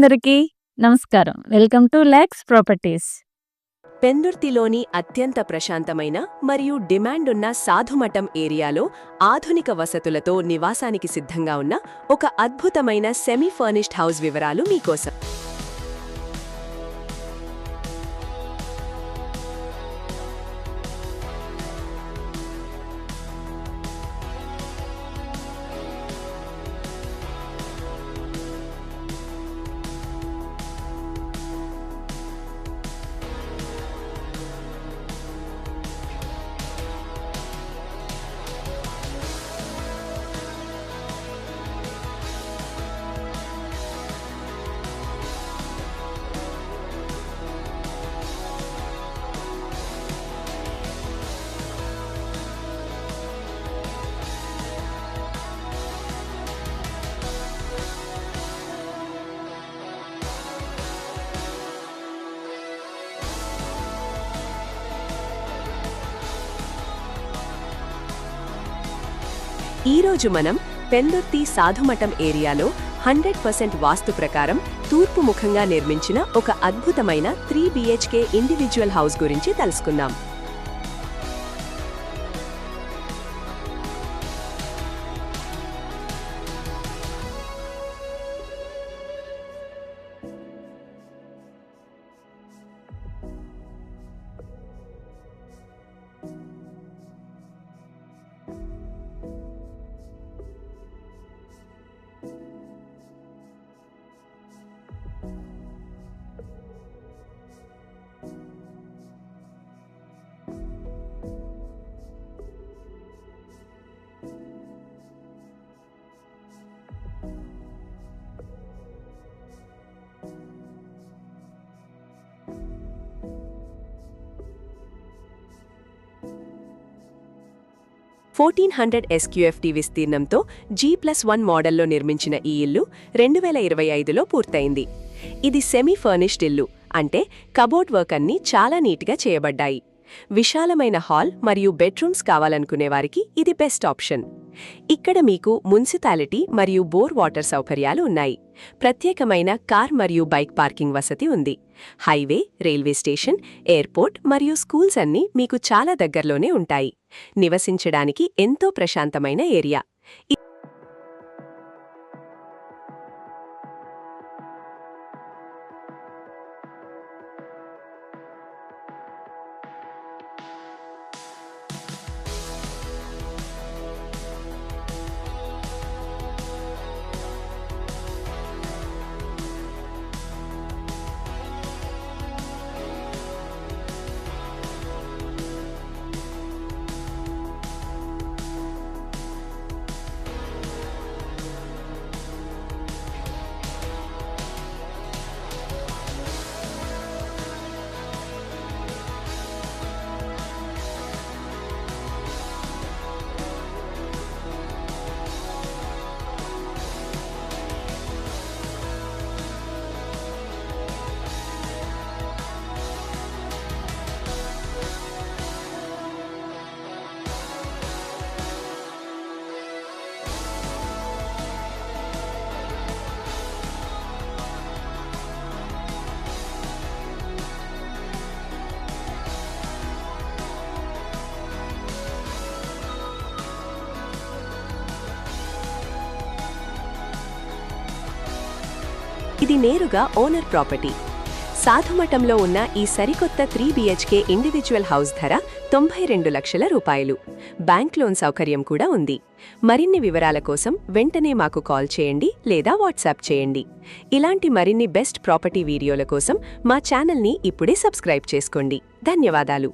అందరికీ నమస్కారం. Welcome to Lax properties. పెందుర్తిలోని అత్యంత ప్రశాంతమైన మరియు డిమాండున్న సాధుమఠం ఏరియాలో ఆధునిక వసతులతో నివాసానికి సిద్ధంగా ఉన్న ఒక అద్భుతమైన సెమీ ఫర్నిష్డ్ హౌస్ వివరాలు మీకోసం. ఈరోజు మనం పెందుర్తి సాధుమఠం ఏరియాలో 100% వాస్తు ప్రకారం తూర్పు ముఖంగా నిర్మించిన ఒక అద్భుతమైన 3 BHK ఇండివిజువల్ హౌస్ గురించి తెలుసుకుందాం. SQFT విస్తీర్ణంతో G+1 మోడల్లో నిర్మించిన ఈ ఇల్లు 2025లో పూర్తయింది. ఇది సెమీ ఫర్నిష్డ్ ఇల్లు, అంటే కబోర్డ్ వర్క్ అన్నీ చాలా నీట్గా చేయబడ్డాయి. విశాలమైన హాల్ మరియు బెడ్రూమ్స్ కావాలనుకునేవారికి ఇది బెస్ట్ ఆప్షన్. ఇక్కడ మీకు మున్సిపాలిటీ మరియు బోర్ వాటర్ సౌకర్యాలు ఉన్నాయి. ప్రత్యేకమైన కార్ మరియు బైక్ పార్కింగ్ వసతి ఉంది. హైవే, రైల్వే స్టేషన్, ఎయిర్పోర్ట్ మరియు స్కూల్స్ అన్నీ మీకు చాలా దగ్గరలోనే ఉంటాయి. నివసించడానికి ఎంతో ప్రశాంతమైన ఏరియా. ఇది నేరుగా ఓనర్ ప్రాపర్టీ. సాధుమఠంలో ఉన్న ఈ సరికొత్త 3 BHK ఇండివిజువల్ హౌస్ ధర 92 లక్షల రూపాయలు. బ్యాంక్ లోన్ సౌకర్యం కూడా ఉంది. మరిన్ని వివరాల కోసం వెంటనే మాకు కాల్ చేయండి లేదా వాట్సాప్ చేయండి. ఇలాంటి మరిన్ని బెస్ట్ ప్రాపర్టీ వీడియోల కోసం మా ఛానల్ని ఇప్పుడే సబ్స్క్రైబ్ చేసుకోండి. ధన్యవాదాలు.